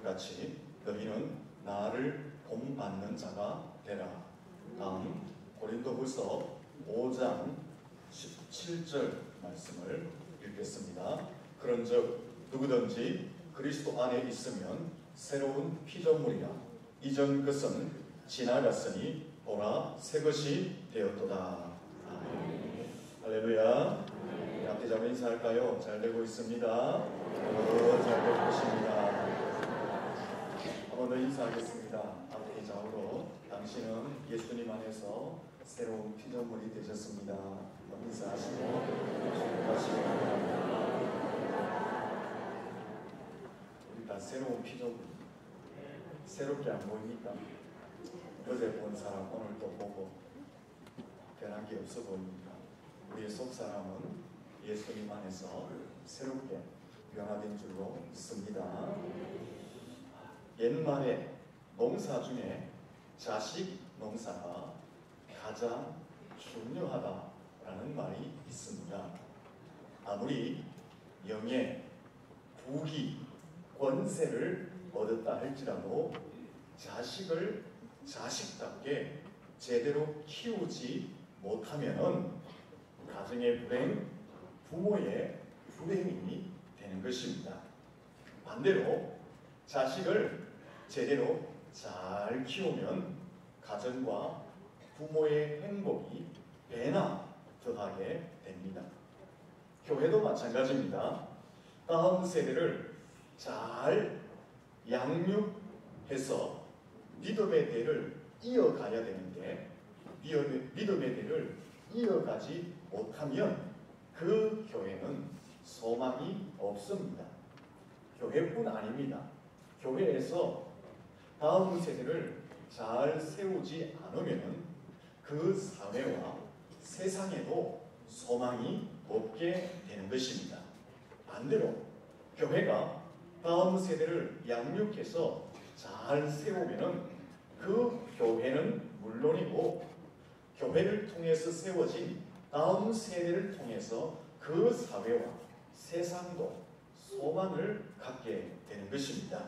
같이 너희는 나를 본받는 자가 되라. 다음 고린도후서 5장 17절 말씀을 읽겠습니다. 그런즉 누구든지 그리스도 안에 있으면 새로운 피조물이라. 이전 것은 지나갔으니 보라 새 것이 되었도다. 아멘. 할렐루야. 앞에 잡아 인사할까요? 잘 되고 있습니다. 잘 되고 있습니다. 한 번 더 인사하겠습니다. 앞에 좌우로 당신은 예수님 안에서 새로운 피조물이 되셨습니다. 인사하시고 우리 다 새로운 피조물. 새롭게 안 보입니까? 어제 본 사람 오늘 또 보고 변한 게 없어 보입니까? 우리의 속사람은 예수님 안에서 새롭게 변화된 줄로 믿습니다. 옛말에 농사 중에 자식 농사가 가장 중요하다라는 말이 있습니다. 아무리 명예, 부귀, 권세를 얻었다 할지라도 자식을 자식답게 제대로 키우지 못하면 가정의 불행, 부모의 불행이 되는 것입니다. 반대로 자식을 제대로 잘 키우면 가정과 부모의 행복이 배나 더하게 됩니다. 교회도 마찬가지입니다. 다음 세대를 잘 양육해서 믿음의 대를 이어가야 되는데 믿음의 대를 이어가지 못하면 그 교회는 소망이 없습니다. 교회뿐 아닙니다. 교회에서 다음 세대를 잘 세우지 않으면 그 사회와 세상에도 소망이 없게 되는 것입니다. 반대로 교회가 다음 세대를 양육해서 잘 세우면 그 교회는 물론이고 교회를 통해서 세워진 다음 세대를 통해서 그 사회와 세상도 소망을 갖게 되는 것입니다.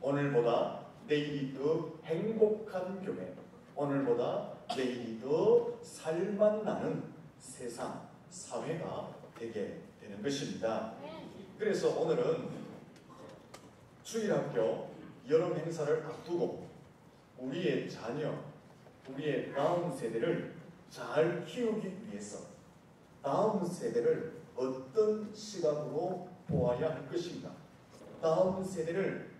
오늘보다 내일이 더 행복한 교회, 오늘보다 내일이 더 살만 나는 세상, 사회가 되게 되는 것입니다. 그래서 오늘은 주일학교 여름 행사를 앞두고 우리의 자녀, 우리의 다음 세대를 잘 키우기 위해서 다음 세대를 어떤 시각으로 보아야 할 것인가? 다음 세대를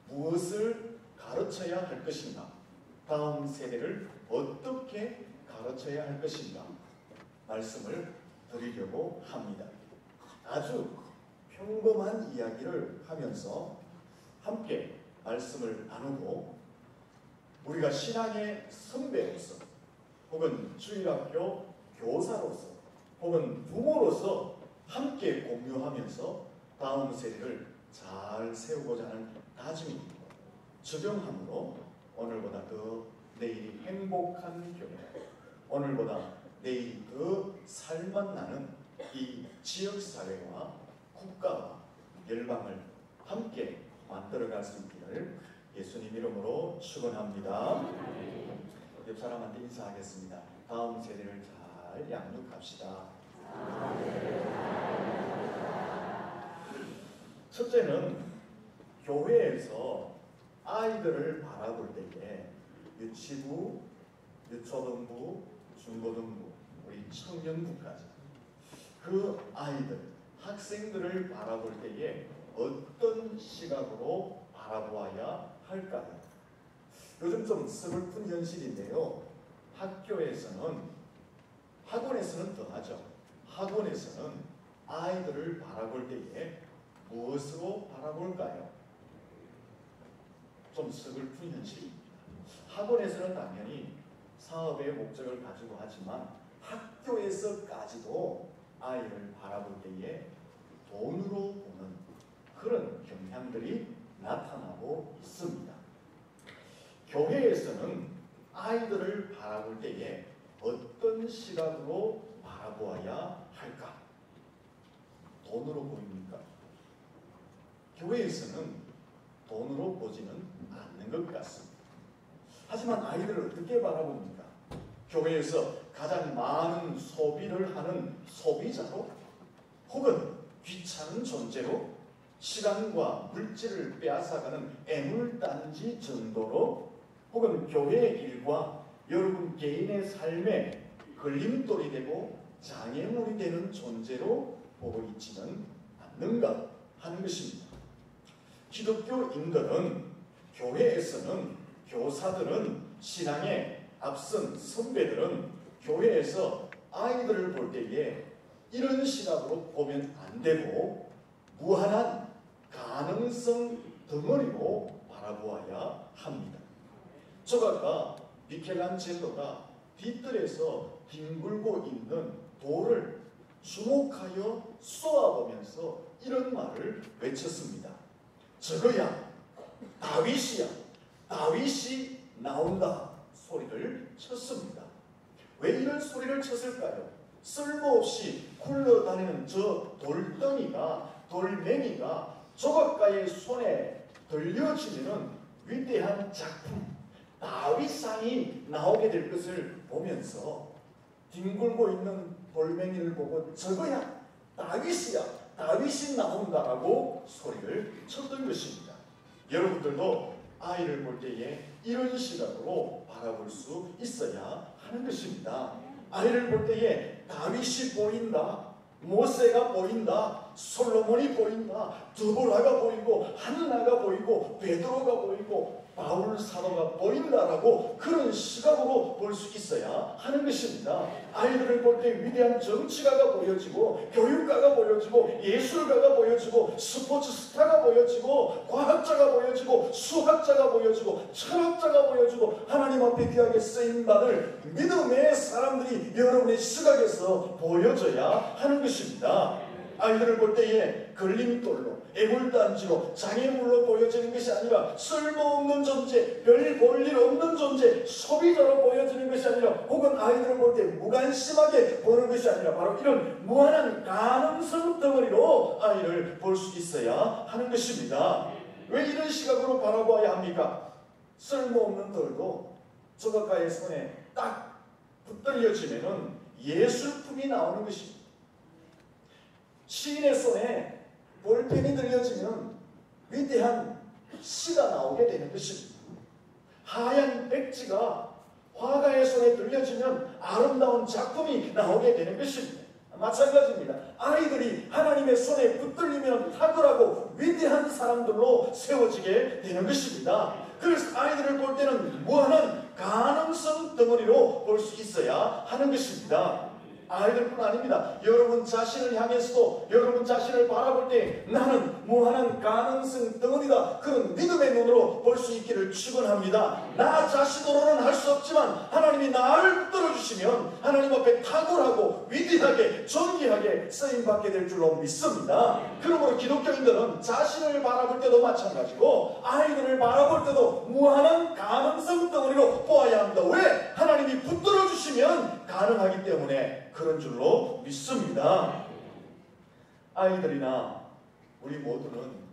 무엇을 가르쳐야 할 것인가? 다음 세대를 어떻게 가르쳐야 할 것인가? 말씀을 드리려고 합니다. 아주 평범한 이야기를 하면서 함께 말씀을 나누고 우리가 신앙의 선배로서 혹은 주일학교 교사로서 혹은 부모로서 함께 공유하면서 다음 세대를 잘 세우고자 하는 다짐이 있고 적용함으로 오늘보다 더 내일이 행복한 교회, 오늘보다 내일이 더 살만 나는 이 지역사회와 국가와 열방을 함께 만들어갈 수 있기를 예수님 이름으로 축원합니다. 옆 사람한테 인사하겠습니다. 다음 세대를 잘 양육합시다. 첫째는 교회에서 아이들을 바라볼 때에 유치부, 유초등부, 중고등부, 우리 청년부까지 그 아이들, 학생들을 바라볼 때에 어떤 시각으로 바라보아야 할까요? 요즘 좀 서글픈 현실인데요. 학원에서는 더하죠. 학원에서는 아이들을 바라볼 때에 무엇으로 바라볼까요? 좀 서글픈 현실입니다. 학원에서는 당연히 사업의 목적을 가지고 하지만 학교에서까지도 아이를 바라볼 때에 돈으로 보는 그런 경향들이 나타나고 있습니다. 교회에서는 아이들을 바라볼 때에 어떤 시각으로 바라보아야 할까? 돈으로 보입니까? 교회에서는 돈으로 보지는 않는 것 같습니다. 하지만 아이들을 어떻게 바라봅니까? 교회에서 가장 많은 소비를 하는 소비자로, 혹은 귀찮은 존재로, 시간과 물질을 빼앗아가는 애물단지 정도로, 혹은 교회의 일과 여러분 개인의 삶에 걸림돌이 되고 장애물이 되는 존재로 보고 있지는 않는가 하는 것입니다. 기독교인들은, 교회에서는, 교사들은, 신앙의 앞선 선배들은 교회에서 아이들을 볼 때에 이런 시각으로 보면 안 되고 무한한 가능성 덩어리로 바라보아야 합니다. 조각가 미켈란젤로가 뒤뜰에서 뒹굴고 있는 돌을 주목하여 쏘아보면서 이런 말을 외쳤습니다. 저거야, 다윗이야, 다윗이 나온다 소리를 쳤습니다. 왜 이런 소리를 쳤을까요? 쓸모없이 굴러다니는 저 돌덩이가, 돌멩이가 조각가의 손에 들려지면 위대한 작품 다윗상이 나오게 될 것을 보면서 뒹굴고 있는 돌멩이를 보고 저거야, 다윗이야, 다윗이 나온다라고 소리를 쳤던 것입니다. 여러분들도 아이를 볼 때에 이런 시각으로 바라볼 수 있어야 하는 것입니다. 아이를 볼 때에 다윗이 보인다, 모세가 보인다, 솔로몬이 보인다, 드보라가 보이고, 한나가 보이고, 베드로가 보이고, 바울 사도가 보인다라고 그런 시각으로 볼 수 있어야 하는 것입니다. 아이들을 볼 때 위대한 정치가가 보여지고, 교육가가 보여지고, 예술가가 보여지고, 스포츠 스타가 보여지고, 과학자가 보여지고, 수학자가 보여지고, 철학자가 보여지고, 하나님 앞에 귀하게 쓰임받을 믿음의 사람들이 여러분의 시각에서 보여져야 하는 것입니다. 아이들을 볼 때에 걸림돌로, 애물단지로, 장애물로 보여지는 것이 아니라 쓸모없는 존재, 별 볼 일 없는 존재, 소비자로 보여지는 것이 아니라, 혹은 아이들을 볼 때 무관심하게 보는 것이 아니라 바로 이런 무한한 가능성 덩어리로 아이를 볼 수 있어야 하는 것입니다. 왜 이런 시각으로 바라봐야 합니까? 쓸모없는 돌도 조각가의 손에 딱 붙들려지면은 예술품이 나오는 것입니다. 시인의 손에 볼펜이 들려지면 위대한 시가 나오게 되는 것입니다. 하얀 백지가 화가의 손에 들려지면 아름다운 작품이 나오게 되는 것입니다. 마찬가지입니다. 아이들이 하나님의 손에 붙들리면 탁월하고 위대한 사람들로 세워지게 되는 것입니다. 그래서 아이들을 볼 때는 무한한 가능성 덩어리로 볼 수 있어야 하는 것입니다. 아이들뿐 아닙니다. 여러분 자신을 향해서도, 여러분 자신을 바라볼 때 나는 무한한 가능성 덩어리다, 그런 믿음의 눈으로 볼 수 있기를 축원합니다. 나 자신으로는 할 수 없지만 하나님이 나를 붙들어주시면 하나님 앞에 탁월하고 위대하게 존귀하게 쓰임받게 될 줄로 믿습니다. 그러므로 기독교인들은 자신을 바라볼 때도 마찬가지고 아이들을 바라볼 때도 무한한 가능성 덩어리로 보아야 합니다. 왜? 하나님이 붙들어주시면 가능하기 때문에 그런 줄로 믿습니다. 아이들이나 우리 모두는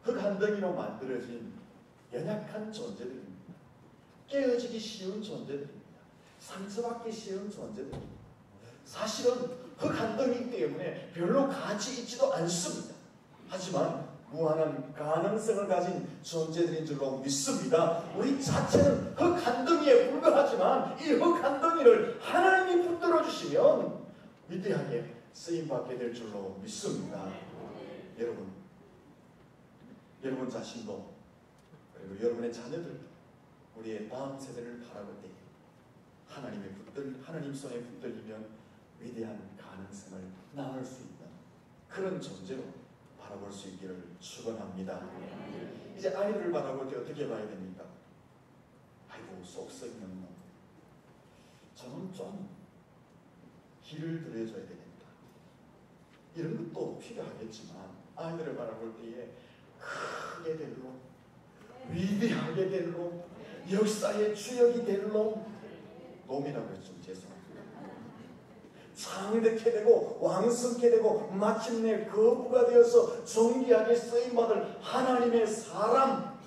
흙 한 덩이로 만들어진 연약한 존재들입니다. 깨어지기 쉬운 존재들입니다. 상처받기 쉬운 존재들입니다. 사실은 흙 한 덩이 때문에 별로 가치 있지도 않습니다. 하지만 무한한 가능성을 가진 존재들인 줄로 믿습니다. 우리 자체는 흙 한 덩이에 불과하지만 이 흙 한 덩이를 하나님이 붙들어 주시면 위대하게 쓰임받게 될 줄로 믿습니다. 여러분 자신도, 그리고 여러분의 자녀들도 우리의 다음 세대를 바라볼 때 하나님 손에 붙들리면 위대한 가능성을 나눌 수 있는 그런 존재로 바라볼 수 있기를 축원합니다. 이제 아이들을 바라볼 때 어떻게 봐야 됩니까? 아이고 속썩이는 놈, 저는 좀 길을 들여줘야 되겠다, 이런 것도 필요하겠지만 아이들을 바라볼 때에 크게 될 놈, 위대하게 될 놈, 역사의 주역이 될 놈, 놈이라고 했으면 죄송합니다. 장대케 되고 왕성케 되고 마침내 거부가 되어서 존귀하게 쓰임받을 하나님의 사람,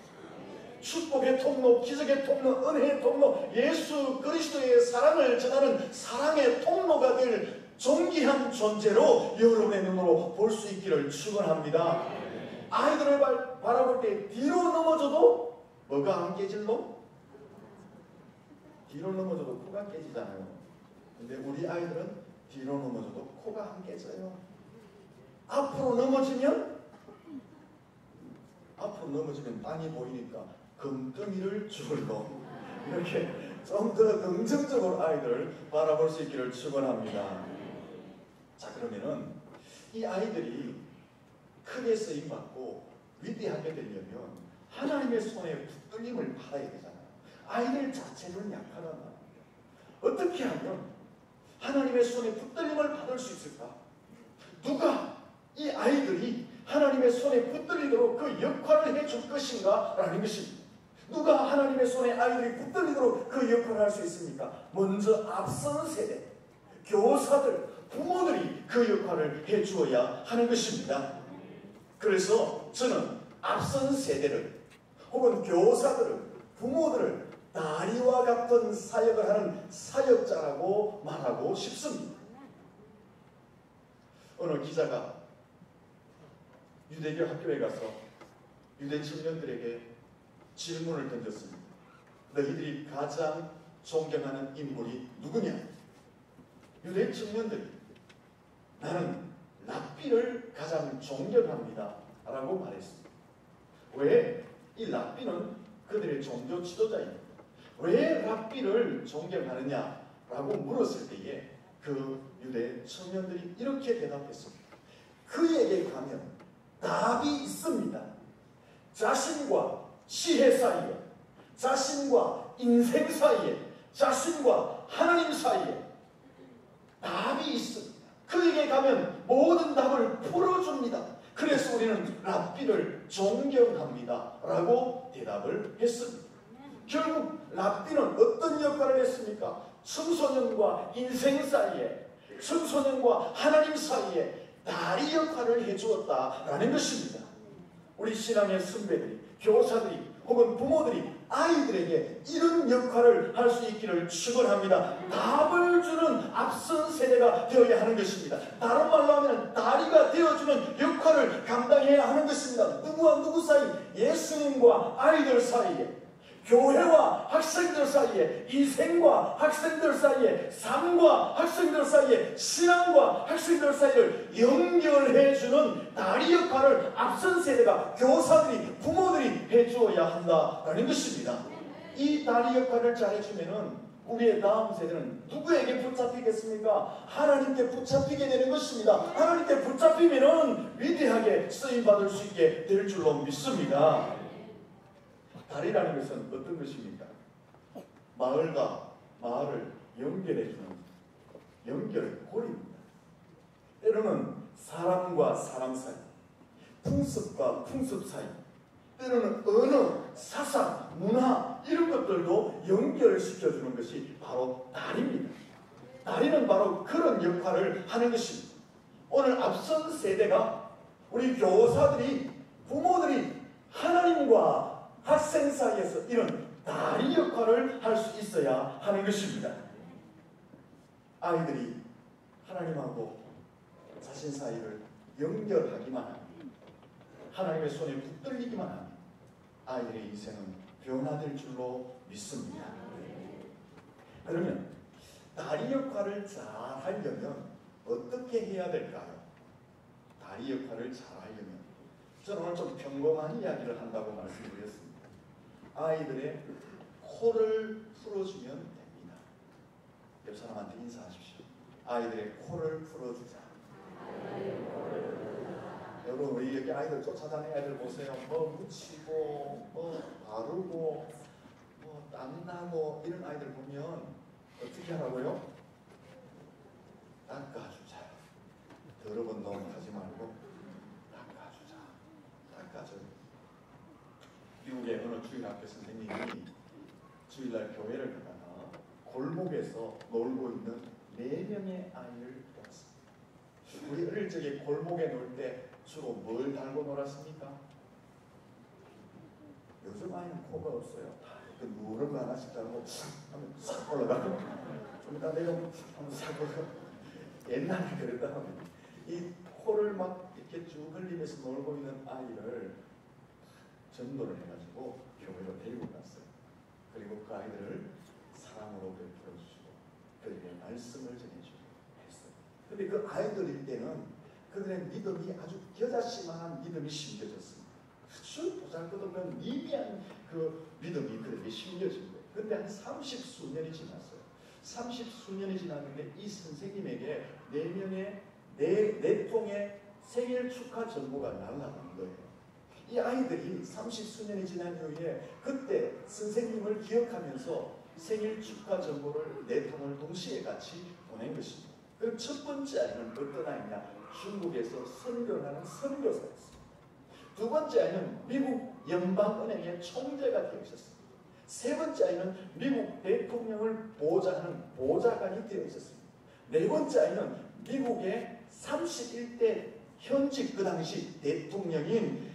축복의 통로, 기적의 통로, 은혜의 통로, 예수 그리스도의 사랑을 전하는 사랑의 통로가 될 존귀한 존재로 여러분의 눈으로 볼 수 있기를 축원합니다. 아이들을 바라볼 때 뒤로 넘어져도 뭐가 안 깨질로? 뒤로 넘어져도 코가 깨지잖아요. 근데 우리 아이들은 뒤로 넘어져도 코가 안 깨져요. 앞으로 넘어지면 땅이 보이니까 금덩이를 주물고 이렇게 좀 더 긍정적으로 아이들을 바라볼 수 있기를 축원합니다. 자, 그러면은 이 아이들이 크게 쓰임받고 위대하게 되려면 하나님의 손에 붙들림을 받아야 되잖아요. 아이들 자체는 약하단 말이에요. 어떻게 하면 하나님의 손에 붙들림을 받을 수 있을까? 누가 이 아이들이 하나님의 손에 붙들리도록 그 역할을 해줄 것인가? 라는 것입니다. 누가 하나님의 손에 아이들이 붙들리도록 그 역할을 할 수 있습니까? 먼저 앞선 세대, 교사들, 부모들이 그 역할을 해주어야 하는 것입니다. 그래서 저는 앞선 세대를 혹은 교사들을, 부모들을 다리와 같은 사역을 하는 사역자라고 말하고 싶습니다. 어느 기자가 유대교 학교에 가서 유대 청년들에게 질문을 던졌습니다. 너희들이 가장 존경하는 인물이 누구냐? 유대 청년들이 나는 랍비를 가장 존경합니다 라고 말했습니다. 왜? 이 랍비는 그들의 종교 지도자입니다. 왜 랍비를 존경하느냐 라고 물었을 때에 그 유대 청년들이 이렇게 대답했습니다. 그에게 가면 답이 있습니다. 자신과 시해 사이에, 자신과 인생 사이에, 자신과 하나님 사이에 답이 있습니다. 그에게 가면 모든 답을 풀어줍니다. 그래서 우리는 랍비를 존경합니다 라고 대답을 했습니다. 결국 랍비는 어떤 역할을 했습니까? 청소년과 인생 사이에, 청소년과 하나님 사이에 다리 역할을 해주었다라는 것입니다. 우리 신앙의 선배들이, 교사들이 혹은 부모들이 아이들에게 이런 역할을 할 수 있기를 축원합니다. 답을 주는 앞선 세대가 되어야 하는 것입니다. 다른 말로 하면 다리가 되어주는 역할을 감당해야 하는 것입니다. 누구와 누구 사이, 예수님과 아이들 사이에, 교회와 학생들 사이에, 인생과 학생들 사이에, 삶과 학생들 사이에, 신앙과 학생들 사이를 연결해주는 다리 역할을 앞선 세대가, 교사들이, 부모들이 해주어야 한다라는 것입니다. 이 다리 역할을 잘해주면은 우리의 다음 세대는 누구에게 붙잡히겠습니까? 하나님께 붙잡히게 되는 것입니다. 하나님께 붙잡히면은 위대하게 쓰임받을 수 있게 될 줄로 믿습니다. 다리라는 것은 어떤 것입니까? 마을과 마을을 연결해주는 연결고리입니다. 때로는 사람과 사람 사이, 풍습과 풍습 사이, 때로는 언어, 사상, 문화 이런 것들도 연결시켜주는 것이 바로 다리입니다. 다리는 바로 그런 역할을 하는 것입니다. 오늘 앞선 세대가 우리 교사들이, 부모들이 하나님과 학생 사이에서 이런 다리 역할을 할 수 있어야 하는 것입니다. 아이들이 하나님하고 자신 사이를 연결하기만 하면, 하나님의 손에 붙들리기만 하면 아이들의 인생은 변화될 줄로 믿습니다. 그러면 다리 역할을 잘 하려면 어떻게 해야 될까요? 다리 역할을 잘 하려면 저는 오늘 좀 평범한 이야기를 한다고 말씀드렸습니다. 아이들의 코를 풀어주면 됩니다. 옆 사람한테 인사하십시오. 아이들의 코를 풀어주자. 여러분, 우리 여기 아이들 쫓아다니는 애들 보세요. 뭐 묻히고, 뭐 바르고, 뭐 땀나고 이런 아이들 보면 어떻게 하라고요? 닦아주자. 더러운 놈 하지 말고 닦아주자. 닦아줘요. 미국의 어느 주일학교 선생님이 주일날 교회를 가다가 골목에서 놀고 있는 4명의 아이를 낳았습니다. 우리 어릴 적에 골목에 놀 때 주로 뭘 달고 놀았습니까? 요즘 아이는 코가 없어요. 다 그 누런 거 하나씩 달고 하면 싹 올라가고 좀 이따 내려오면 한번 싹 올라가고. 옛날에 그랬다. 이 코를 막 이렇게 쭉 흘리면서 놀고 있는 아이를 전도를 해가지고 교회로 데리고 갔어요. 그리고 그 아이들을 사랑으로 베풀어 주시고 그들에게 말씀을 전해주고 했어요. 근데 그 아이들일 때는 그들의 믿음이 아주 겨자씨만한 믿음이 심겨졌습니다. 아주 보잘것없는 미미한 그 믿음이 그들에게 심겨진 거예요. 근데 한 30수년이 지났어요. 30수년이 지났는데 이 선생님에게 4통의 생일 축하 전보가 날아간 거예요. 이 아이들이 30수년이 지난 이후에 그때 선생님을 기억하면서 생일 축하 전보를 4통을 동시에 같이 보낸 것입니다. 그럼 첫 번째 아이는 어떤 아이냐? 중국에서 선교하는 선교사였습니다. 두 번째 아이는 미국 연방은행의 총재가 되어 있었습니다. 세 번째 아이는 미국 대통령을 보좌하는 보좌관이 되어 있었습니다. 네 번째 아이는 미국의 31대 현직 그 당시 대통령인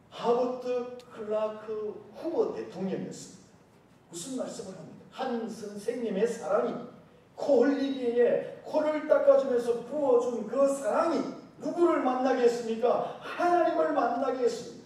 하버트 클라크 후보 대통령이었습니다. 무슨 말씀을 합니다. 한 선생님의 사랑이 코 흘리기에 코를 닦아주면서 부어준 그 사랑이 누구를 만나게 했습니까? 하나님을 만나게 했습니다.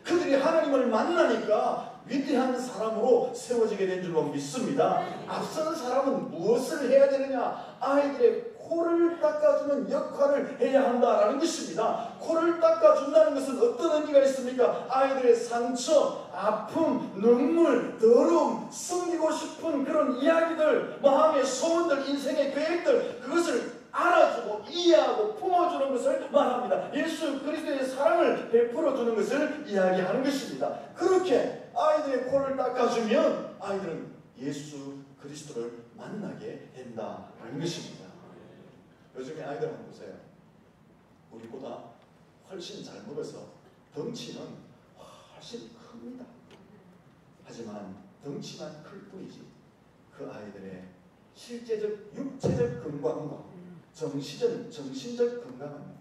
그들이 하나님을 만나니까 위대한 사람으로 세워지게 된 줄로 믿습니다. 앞선 사람은 무엇을 해야 되느냐? 아이들의 코를 닦아주는 역할을 해야 한다라는 것입니다. 코를 닦아준다는 것은 어떤 의미가 있습니까? 아이들의 상처, 아픔, 눈물, 더러움, 숨기고 싶은 그런 이야기들, 마음의 소원들, 인생의 계획들, 그것을 알아주고 이해하고 품어주는 것을 말합니다. 예수 그리스도의 사랑을 베풀어주는 것을 이야기하는 것입니다. 그렇게 아이들의 코를 닦아주면 아이들은 예수 그리스도를 만나게 된다는 것입니다. 요즘에 아이들 한번 보세요. 우리보다 훨씬 잘 먹어서 덩치는 훨씬 큽니다. 하지만 덩치만 클 뿐이지 그 아이들의 실제적 육체적 건강과 정신적 건강은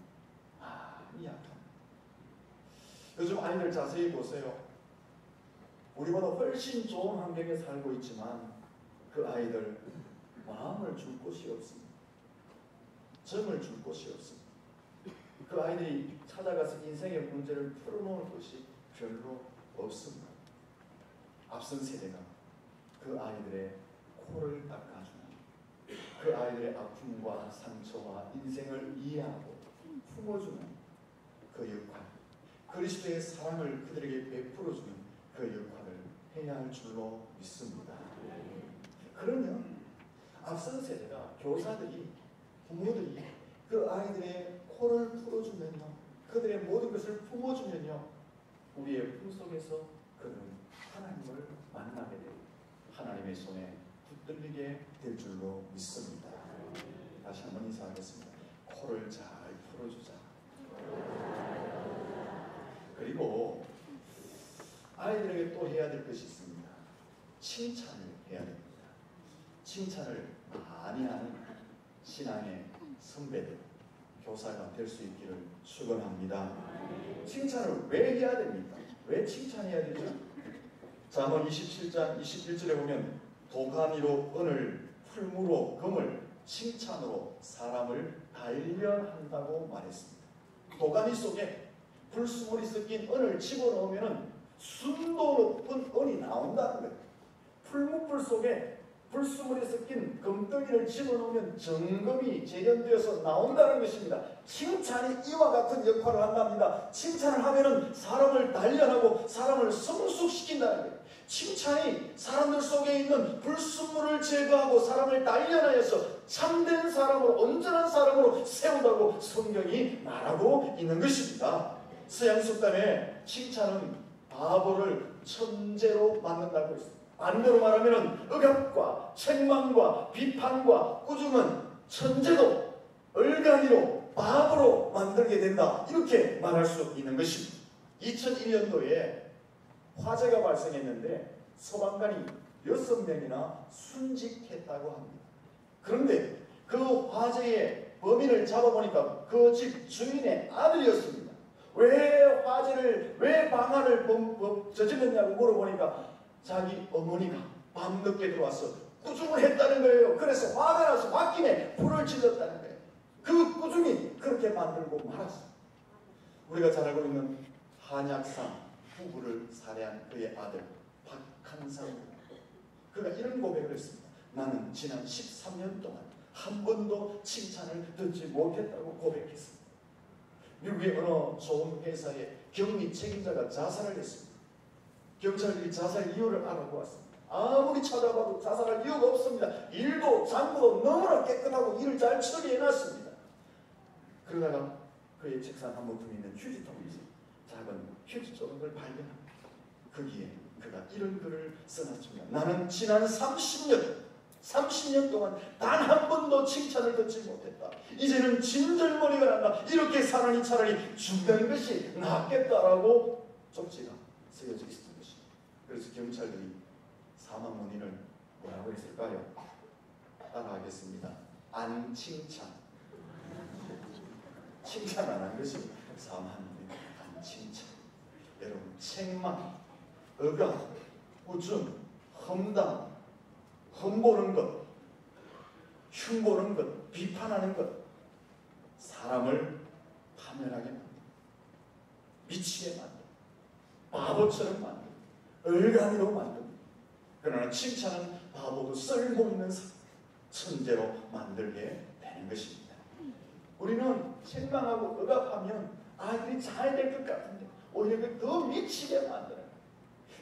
많이 약합니다. 요즘 아이들 자세히 보세요. 우리보다 훨씬 좋은 환경에 살고 있지만 그 아이들 마음을 줄 곳이 없습니다. 정을 줄 곳이 없습니다. 그 아이들이 찾아가서 인생의 문제를 풀어놓을 것이 별로 없습니다. 앞선 세대가 그 아이들의 코를 닦아주는 그 아이들의 아픔과 상처와 인생을 이해하고 품어주는 그 역할, 그리스도의 사랑을 그들에게 베풀어주는 그 역할을 해야 할 줄로 믿습니다. 그러면 앞선 세대가 교사들이 부모들이 그 아이들의 코를 풀어주면요, 그들의 모든 것을 품어주면요, 우리의 품속에서 그들은 하나님을 만나게 되고 하나님의 손에 붙들리게 될 줄로 믿습니다. 다시 한번 인사하겠습니다. 코를 잘 풀어주자. 그리고 아이들에게 또 해야 될 것이 있습니다. 칭찬을 해야 됩니다. 칭찬을 많이 하는 신앙의 선배들, 교사가 될 수 있기를 축원합니다. 칭찬을 왜 해야 됩니까? 왜 칭찬해야 되죠? 잠언 27장 21절에 보면 도가니로 은을, 풀무로 금을, 칭찬으로 사람을 단련한다고 말했습니다. 도가니 속에 불수물이 섞인 은을 집어넣으면 순도 높은 은이 나온다는 거예요. 풀무불 속에 불수물이 섞인 금덩이를 집어넣으면 정금이 재련되어서 나온다는 것입니다. 칭찬이 이와 같은 역할을 한답니다. 칭찬을 하면은 사람을 단련하고 사람을 성숙시킨다는 거예요. 칭찬이 사람들 속에 있는 불순물을 제거하고 사람을 단련하여서 참된 사람으로, 온전한 사람으로 세운다고 성경이 말하고 있는 것입니다. 서양속담에 칭찬은 바보를 천재로 만든다고 했습니다. 반대로 말하면 억압과 책망과 비판과 꾸중은 천재도 얼간이로 바보로 만들게 된다, 이렇게 말할 수 있는 것입니다. 2001년도에 화재가 발생했는데 소방관이 6명이나 순직했다고 합니다. 그런데 그 화재의 범인을 잡아보니까 그 집 주인의 아들이었습니다. 왜 방화를 저질렀냐고 물어보니까 자기 어머니가 밤늦게 들어와서 꾸중을 했다는 거예요. 그래서 화가 나서 홧김에 불을 질렀다는 거예요. 그 꾸중이 그렇게 만들고 말았어요. 우리가 잘 알고 있는 한약상 부부를 살해한 그의 아들 박한상, 그가 이런 고백을 했습니다. 나는 지난 13년 동안 한 번도 칭찬을 듣지 못했다고 고백했습니다. 미국의 어느 좋은 회사의 경리 책임자가 자살을 했습니다. 경찰들이 자살 이유를 알아보았습니다. 아무리 찾아봐도 자살할 이유가 없습니다. 일도 장부도 너무나 깨끗하고 일을 잘 처리해놨습니다. 그러다가 그의 책상 한 모퉁이 있는 휴지통에서 작은 휴지 좁은 걸 발견합니다. 거기에 그가 이런 글을 써놨습니다. 나는 지난 30년 동안 단 한 번도 칭찬을 듣지 못했다. 이제는 진절머리가 난다. 이렇게 사람이 차라리 죽는 것이 낫겠다라고 쪽지가 쓰여져 있었던 것입니다. 그래서 경찰들이 사망 원인을 뭐라고 했을까요? 따라하겠습니다. 안 칭찬. 칭찬 안 한 것이 사망 원인. 안 칭찬. 여러분, 책망, 억압, 우중, 험담, 험보는 것, 흉보는 것, 비판하는 것, 사람을 파멸하게 만듭니다. 미치게 만듭니다. 바보처럼 만듭니다. 얼간이로 만듭니다. 그러나 칭찬은 바보도 쓸모있는 천재로 만들게 되는 것입니다. 우리는 책망하고 억압하면 아이들이 잘 될 것 같은데 오히려 더 미치게 만들어요.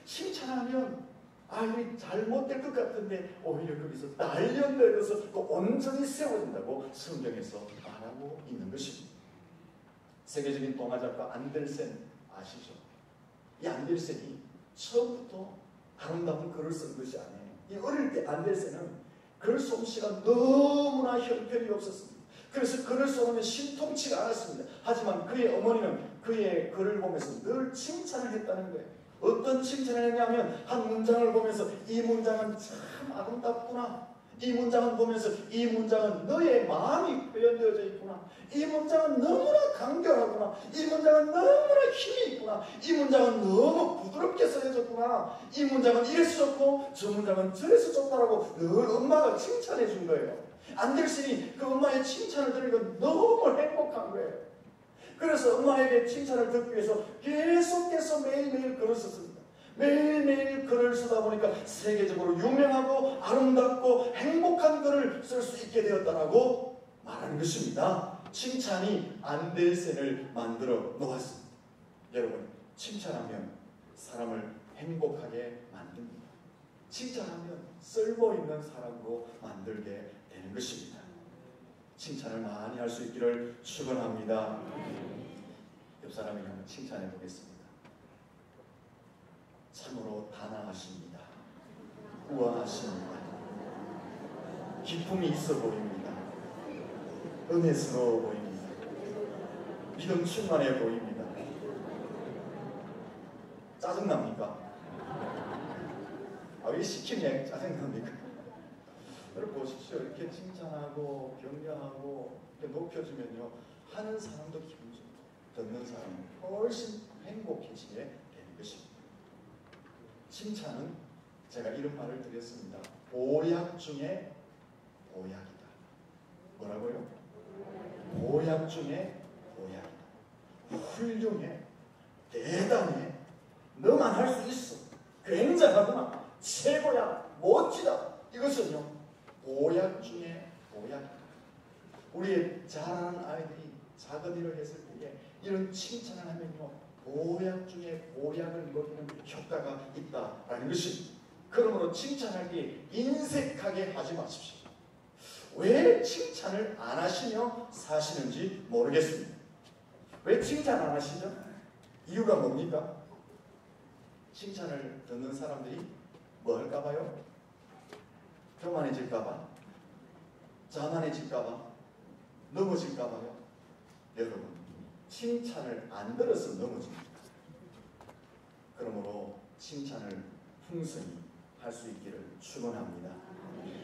칭찬하면 아이들이 잘못될 것 같은데 오히려 거기서 날려내려서 또 온전히 세워진다고 성경에서 말하고 있는 것입니다. 세계적인 동화작가 안델센 아시죠? 이 안델센이 처음부터 아름다운 글을 쓴 것이 아니에요. 이 어릴 때 안델센은 글 솜씨가 너무나 형편이 없었습니다. 그래서 글을 써보면 신통치가 않았습니다. 하지만 그의 어머니는 그의 글을 보면서 늘 칭찬을 했다는 거예요. 어떤 칭찬을 했냐면 한 문장을 보면서 이 문장은 참 아름답구나. 이 문장을 보면서 이 문장은 너의 마음이 표현되어져 있구나. 이 문장은 너무나 간결하구나. 이 문장은 너무나 힘이 있구나. 이 문장은 너무 부드럽게 써져졌구나. 이 문장은 이래서 좋고 저 문장은 저래서 좋다라고 늘 엄마가 칭찬해 준 거예요. 안델슨이 그 엄마의 칭찬을 들으니까 너무 행복한 거예요. 그래서 엄마에게 칭찬을 듣기 위해서 계속해서 매일매일 글을 썼습니다. 매일매일 글을 쓰다 보니까 세계적으로 유명하고 아름답고 행복한 글을 쓸 수 있게 되었다라고 말하는 것입니다. 칭찬이 안델센을 만들어 놓았습니다. 여러분, 칭찬하면 사람을 행복하게 만듭니다. 칭찬하면 쓸모있는 사람으로 만들게 되는 것입니다. 칭찬을 많이 할 수 있기를 축원합니다. 옆 사람에게 한번 칭찬해 보겠습니다. 참으로 단아하십니다. 우아하십니다. 기품이 있어 보입니다. 은혜스러워 보입니다. 믿음 충만해 보입니다. 짜증납니까? 왜 시키면 짜증납니까? 여러분 보십시오. 이렇게 칭찬하고 격려하고 이렇게 높여주면요, 하는 사람도 기분 좋고 듣는 사람은 훨씬 행복해지게 되는 것입니다. 칭찬은 제가 이런 말을 드렸습니다. 보약 중에 보약이다. 뭐라고요? 보약 중에 보약이다. 훌륭해, 대단해, 너만 할 수 있어, 굉장하구나, 최고야, 멋지다. 이것은요, 보약 중에 보약이다. 우리의 자라는 아이들이 작은 일을 했을 때에 이런 칭찬을 하면요, 보약 중에 보약을 먹이는 효과가 있다라는 것입니다. 그러므로 칭찬할 때 인색하게 하지 마십시오. 왜 칭찬을 안 하시며 사시는지 모르겠습니다. 왜 칭찬 안 하시죠? 이유가 뭡니까? 칭찬을 듣는 사람들이 뭐 할까봐요? 교만해질까봐? 자만해질까봐? 넘어질까봐요? 여러분, 칭찬을 안 들어서 넘어집니다. 그러므로 칭찬을 풍성히 할 수 있기를 축원합니다.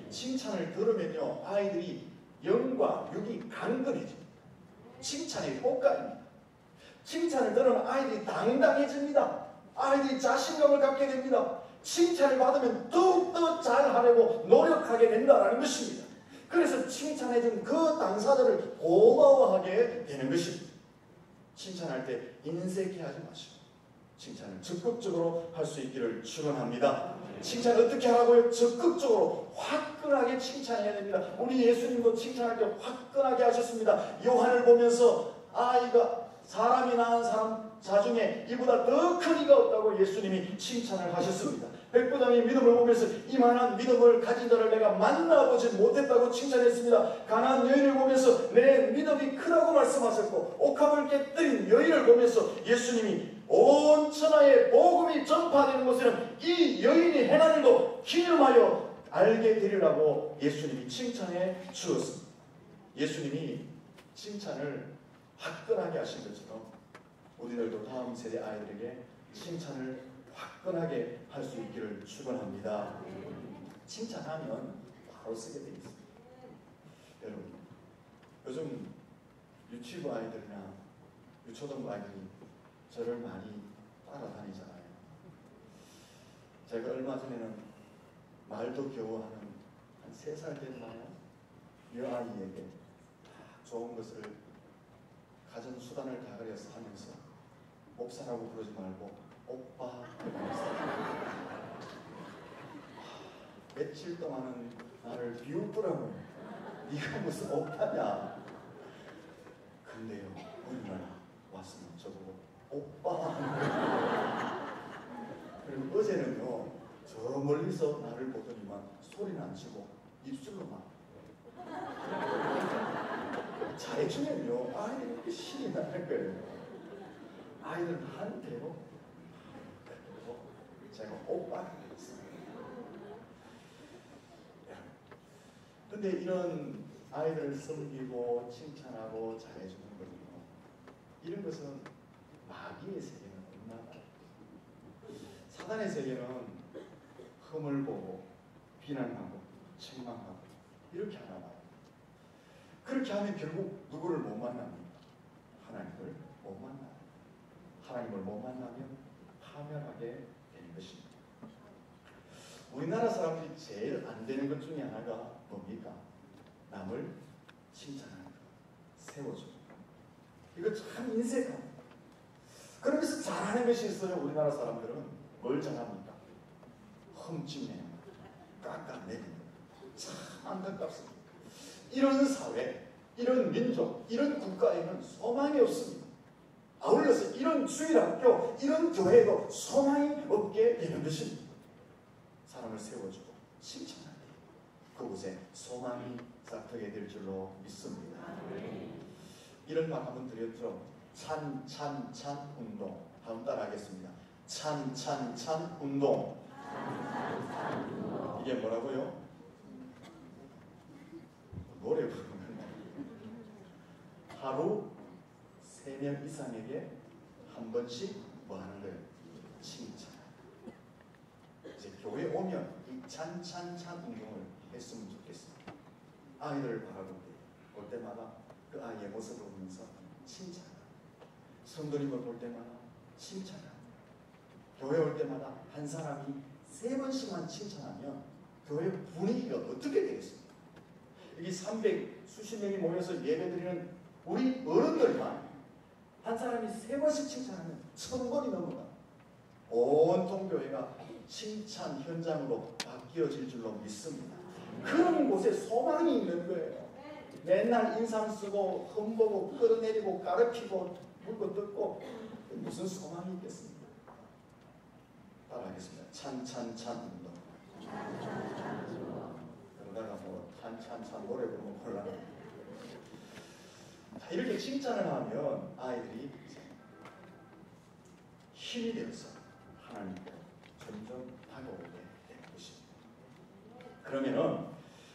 칭찬을 들으면요, 아이들이 영과 육이 강건해집니다. 칭찬의 효과입니다. 칭찬을 들으면 아이들이 당당해집니다. 아이들이 자신감을 갖게 됩니다. 칭찬을 받으면 더욱더 잘하려고 노력하게 된다는 것입니다. 그래서 칭찬해준 그 당사자를 고마워하게 되는 것입니다. 칭찬할 때 인색해하지 마시고 칭찬을 적극적으로 할 수 있기를 축원합니다. 칭찬을 어떻게 하라고요? 적극적으로 화끈하게 칭찬해야 됩니다. 우리 예수님도 칭찬할 때 화끈하게 하셨습니다. 요한을 보면서 아이가 사람이 낳은 사람 자중에 이보다 더 큰 이가 없다고 예수님이 칭찬을 하셨습니다. 백부장의 믿음을 보면서 이만한 믿음을 가진 자를 내가 만나보지 못했다고 칭찬했습니다. 가난한 여인을 보면서 내 믿음이 크다고 말씀하셨고 옥합을 깨뜨린 여인을 보면서 예수님이 온 천하에 복음이 전파되는 곳에는 이 여인이 행한 일도 기념하여 알게 되리라고 예수님이 칭찬해 주었습니다. 예수님이 칭찬을 화끈하게 하신 것처럼 우리들도 다음 세대 아이들에게 칭찬을 화끈하게 할 수 있기를 축원합니다. 칭찬하면 바로 쓰게 되어 있습니다. 여러분, 요즘 유치부 아이들이나 유초등부 아이들이 저를 많이 따라다니잖아요. 제가 얼마 전에는 말도 겨우 하는 한 3살 된 여 아이에게 좋은 것을 가진 수단을 다그려서 하면서 목사라고 부르지 말고 오빠 며칠 동안은 나를 비웃더라고요. 네가 무슨 오빠냐. 근데요 어느 날 왔으면 저보고 오빠. 그리고 어제는요 저 멀리서 나를 보더니만 소리는 안 치고 입술로만 잘해주면요 아이들이 그렇게 신이 나는 거예요. 아이들한테요 제가 오빠가 됐어요. 근데 이런 아이들을 섬기고 칭찬하고 잘해주는 거는요, 이런 것은 마귀의 세계는 얼마나 사단의 세계는 흠을 보고 비난하고 책망하고 이렇게 하나 봐요. 그렇게 하면 결국 누구를 못 만납니까? 하나님을 못 만나요. 하나님을 못 만나면 파멸하게 되는 것입니다. 우리나라 사람들이 제일 안 되는 것 중에 하나가 뭡니까? 남을 칭찬하는 것, 세워주는 것. 이거 참 인색합니다. 그러면서 잘하는 것이 있어요. 우리나라 사람들은 뭘 잘합니까? 흠집내는 것, 깎아내리는 것. 참 안타깝습니다. 이런 사회, 이런 민족, 이런 국가에는 소망이 없습니다. 아울러서 이런 주일학교, 이런 교회도 소망이 없게 되는 것입니다. 사람을 세워주고 칭찬할 때 그곳에 소망이 싹트게 될 줄로 믿습니다. 이런 말 한번 드렸죠. 찬 운동. 다음 따라 하겠습니다. 찬 운동. 이게 뭐라고요? 노래 부르는 하루 3명 이상에게 한 번씩 뭐 하는 거예요? 칭찬. 이제 교회 오면 이 찬 운동을 했으면 좋겠습니다. 아이들을 바라볼 때 올 때마다 그 아이의 모습을 보면서 칭찬합니다. 성도님을 볼 때마다 칭찬합니다. 교회 올 때마다 한 사람이 3번씩만 칭찬하면 교회 분위기가 어떻게 되겠습니까? 여기 300 수십 명이 모여서 예배드리는 우리 어른들만 한 사람이 3번씩 칭찬하면 1000번이 넘어가. 온통 교회가 칭찬 현장으로 바뀌어질 줄로 믿습니다. 그런 곳에 소망이 있는 거예요. 맨날 인상 쓰고 흠보고 끌어내리고 가르치고 물고 뜯고 무슨 소망이 있겠습니까? 따라하겠습니다. 찬 운동. 그러다가 뭐 찬 노래 부르면 곤란해. 이렇게 칭찬을 하면 아이들이 힘이 되어서 하나님께 점점 다가오게 되는 것입니다. 그러면은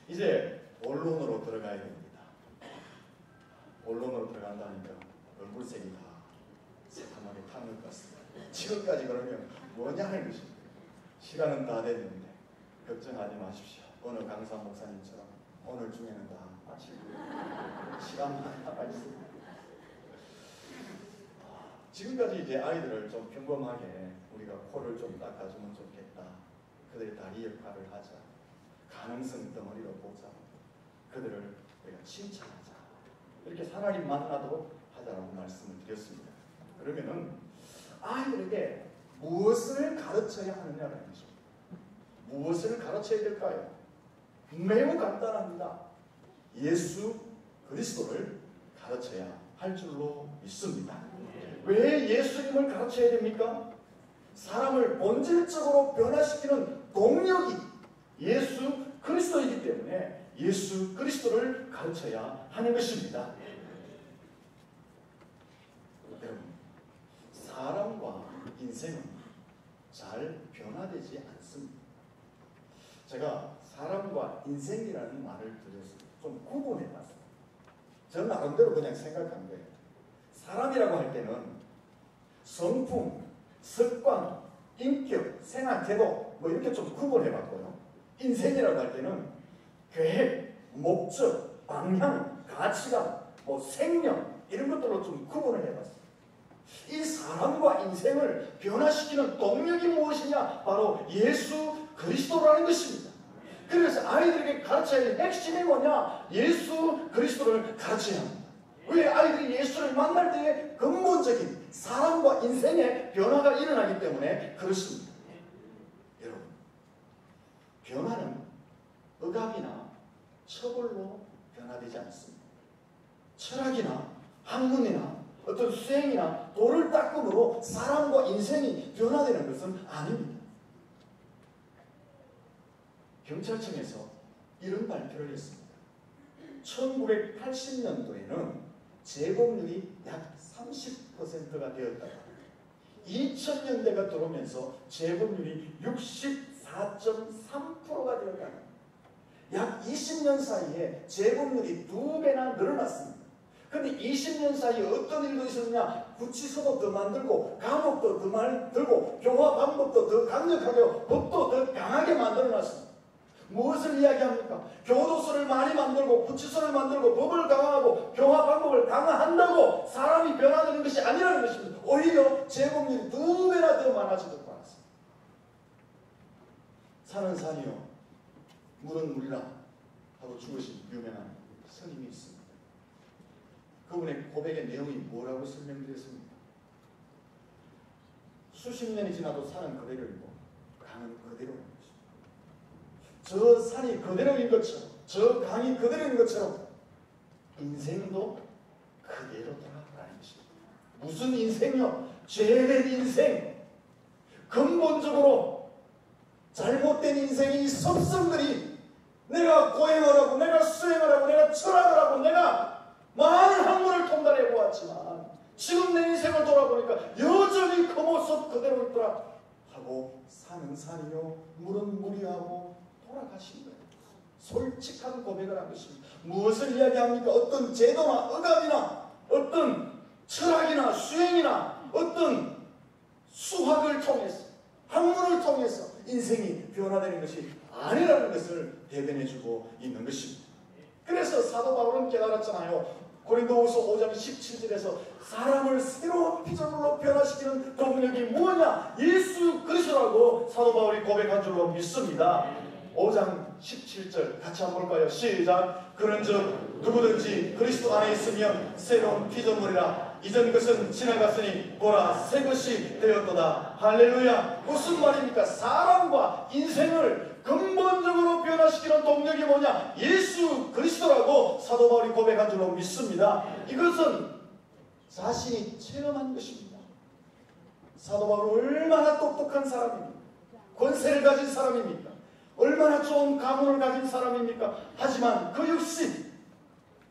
이제 원론으로 들어가야 됩니다. 원론으로 들어간다니까 얼굴색이 다 새카맣게 타는 것 같습니다. 지금까지 그러면 뭐냐 하는 것입니다. 시간은 다 됐는데 걱정하지 마십시오. 오늘 강사 목사님처럼 오늘 중에는 다 아직 시간 많이 남아있습니다. 지금까지 이제 아이들을 좀 평범하게 우리가 코를 좀 닦아주면 좋겠다. 그들의 다리 역할을 하자. 가능성 덩어리로 보자. 그들을 우리가 칭찬하자. 이렇게 사나이 만나도 하자라고 말씀을 드렸습니다. 그러면은 아이들에게 무엇을 가르쳐야 하느냐는 것입니다. 무엇을 가르쳐야 될까요? 매우 간단합니다. 예수 그리스도를 가르쳐야 할 줄로 믿습니다. 왜 예수님을 가르쳐야 됩니까? 사람을 본질적으로 변화시키는 동력이 예수 그리스도이기 때문에 예수 그리스도를 가르쳐야 하는 것입니다. 여러분, 사람과 인생은 잘 변화되지 않습니다. 제가 사람과 인생이라는 말을 들여서 좀 구분해봤어요. 저 나름대로 그냥 생각한 거예요. 사람이라고 할 때는 성품, 습관, 인격, 생활 태도 뭐 이렇게 좀 구분해봤고요. 인생이라고 할 때는 계획, 목적, 방향, 가치관, 뭐 생명 이런 것들로 좀 구분을 해봤어요. 이 사람과 인생을 변화시키는 동력이 무엇이냐? 바로 예수 그리스도라는 것입니다. 그래서 아이들에게 가르쳐야 할 핵심이 뭐냐? 예수 그리스도를 가르쳐야 합니다. 왜? 아이들이 예수를 만날 때에 근본적인 사람과 인생의 변화가 일어나기 때문에 그렇습니다. 여러분, 변화는 억압이나 처벌로 변화되지 않습니다. 철학이나 학문이나 어떤 수행이나 돌을 닦음으로 사람과 인생이 변화되는 것은 아닙니다. 경찰청에서 이런 발표를 했습니다. 1980년도에는 재범률이 약 30%가 되었다가 2000년대가 들어오면서 재범률이 64.3%가 되었다가 약 20년 사이에 재범률이 2배나 늘어났습니다. 그런데 20년 사이에 어떤 일도 있었느냐? 구치소도 더 만들고 감옥도 더 만들고 교화 방법도 더 강력하게 법도 더 강하게 만들어놨습니다. 무엇을 이야기합니까? 교도소를 많이 만들고 구치소를 만들고 법을 강화하고 교화 방법을 강화한다고 사람이 변화되는 것이 아니라는 것입니다. 오히려 재범률이 2배나 더 많아지도록 하였습니다. 산은 산이요 물은 물이라 하고 죽으신 유명한 스님이 있습니다. 그분의 고백의 내용이 뭐라고 설명드렸습니까? 수십 년이 지나도 산은 그대로이고 강은 그대로인 것입니다. 저 산이 그대로인 것처럼 저 강이 그대로인 것처럼 인생도 그대로더라라는 것입니다. 무슨 인생이요? 죄된 인생. 근본적으로 잘못된 인생의 이 섭성들이 내가 고행을 하고 내가 수행을 하고 내가 철학을 하고 내가 많은 학문을 통달해 보았지만 지금 내 인생을 돌아보니까 여전히 그 모습 그대로 있더라 하고 산은 산이요 물은 물이하고 돌아가신 거예요. 솔직한 고백을 한 것입니다. 무엇을 이야기합니까? 어떤 제도나 억압이나 어떤 철학이나 수행이나 어떤 수학을 통해서 학문을 통해서 인생이 변화되는 것이 아니라는 것을 대변해주고 있는 것입니다. 그래서 사도 바울은 깨달았잖아요. 고린도후서 5장 17절에서 사람을 새로운 피조물로 변화시키는 동력이 뭐냐? 예수 그리스도라고 사도 바울이 고백한 줄로 믿습니다. 5장 17절 같이 한번 볼까요? 시작. 그런즉 누구든지 그리스도 안에 있으면 새로운 피조물이라 이전 것은 지나갔으니 보라 새 것이 되었도다. 할렐루야. 무슨 말입니까? 사람과 인생을 근본적으로 변화시키는 동력이 뭐냐? 예수 그리스도라고 사도 바울이 고백한 줄로 믿습니다. 이것은 자신이 체험한 것입니다. 사도 바울은 얼마나 똑똑한 사람입니까? 권세를 가진 사람입니까? 얼마나 좋은 가문을 가진 사람입니까? 하지만 그 역시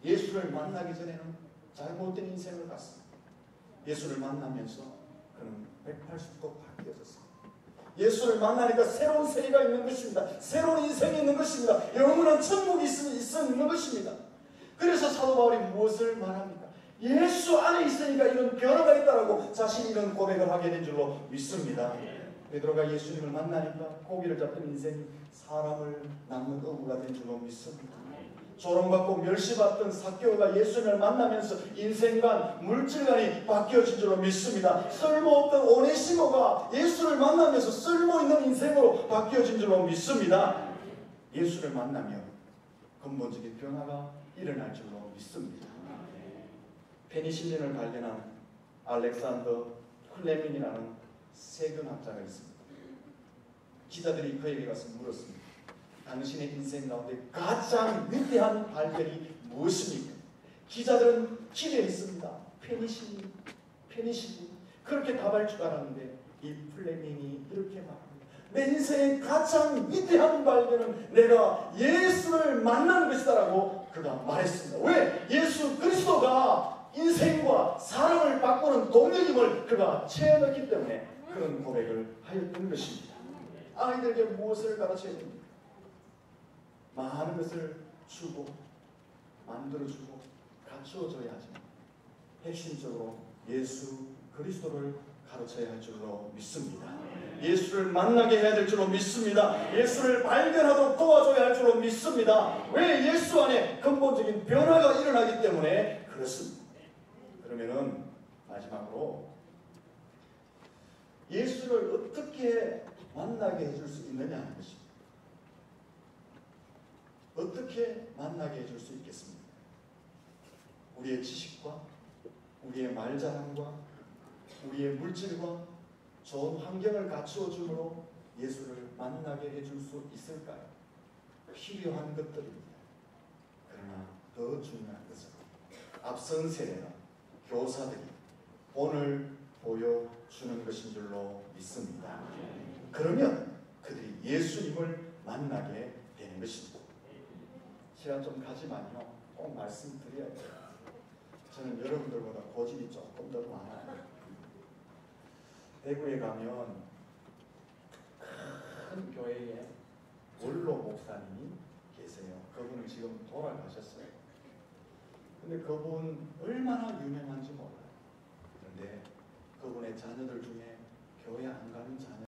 예수를 만나기 전에는 잘못된 인생을 갔습니다. 예수를 만나면서 그는 180도 바뀌어졌습니다. 예수를 만나니까 새로운 세계가 있는 것입니다. 새로운 인생이 있는 것입니다. 영원한 천국이 있는 것입니다. 그래서 사도 바울이 무엇을 말합니까? 예수 안에 있으니까 이런 변화가 있다라고 자신이 이런 고백을 하게 된 줄로 믿습니다. 베드로가 예수님을 만나니까 고기를 잡던 인생이 사람을 낚는 어부가 된 줄로 믿습니다. 조롱받고 멸시받던 삭개오가 예수님을 만나면서 인생관, 물질관이 바뀌어진 줄로 믿습니다. 쓸모없던 오네시모가 예수를 만나면서 쓸모있는 인생으로 바뀌어진 줄로 믿습니다. 예수를 만나면 근본적인 변화가 일어날 줄로 믿습니다. 페니실린을 발견한 알렉산더 플레밍이라는 세균학자가 있습니다. 기자들이 그에게 가서 물었습니다. 당신의 인생 가운데 가장 위대한 발견이 무엇입니까? 기자들은 기대했습니다. 페니실린. 그렇게 답할 줄 알았는데 이 플레밍이 이렇게 말합니다. 내 인생의 가장 위대한 발견은 내가 예수를 만난 것이다라고 그가 말했습니다. 왜? 예수 그리스도가 인생과 사람을 바꾸는 동력임을 그가 체험했기 때문에 그런 고백을 하였던 것입니다. 아이들에게 무엇을 가르쳐야 됩니까? 많은 것을 주고 만들어주고 갖추어줘야 하지만 핵심적으로 예수 그리스도를 가르쳐야 할 줄로 믿습니다. 예수를 만나게 해야 될 줄로 믿습니다. 예수를 발견하도록 도와줘야 할 줄로 믿습니다. 왜? 예수 안에 근본적인 변화가 일어나기 때문에 그렇습니다. 그러면은 마지막으로 예수를 어떻게 만나게 해줄 수 있느냐 하는 것입니다. 어떻게 만나게 해줄 수 있겠습니까? 우리의 지식과 우리의 말자랑과 우리의 물질과 좋은 환경을 갖추어 주므로 예수를 만나게 해줄 수 있을까요? 필요한 것들입니다. 그러나 더 중요한 것은 앞선 세대나 교사들이 오늘 보여주는 것인 줄로 믿습니다. 그러면 그들이 예수님을 만나게 되는 것입니다. 시간 좀 가지만요. 꼭 말씀드려야 돼요. 저는 여러분들보다 고집이 조금 더 많아요. 대구에 가면 큰 교회에 원로 목사님이 계세요. 그분은 지금 돌아가셨어요. 근데 그분 얼마나 유명한지 몰라요. 그런데 그분의 자녀들 중에 교회 안 가는 자녀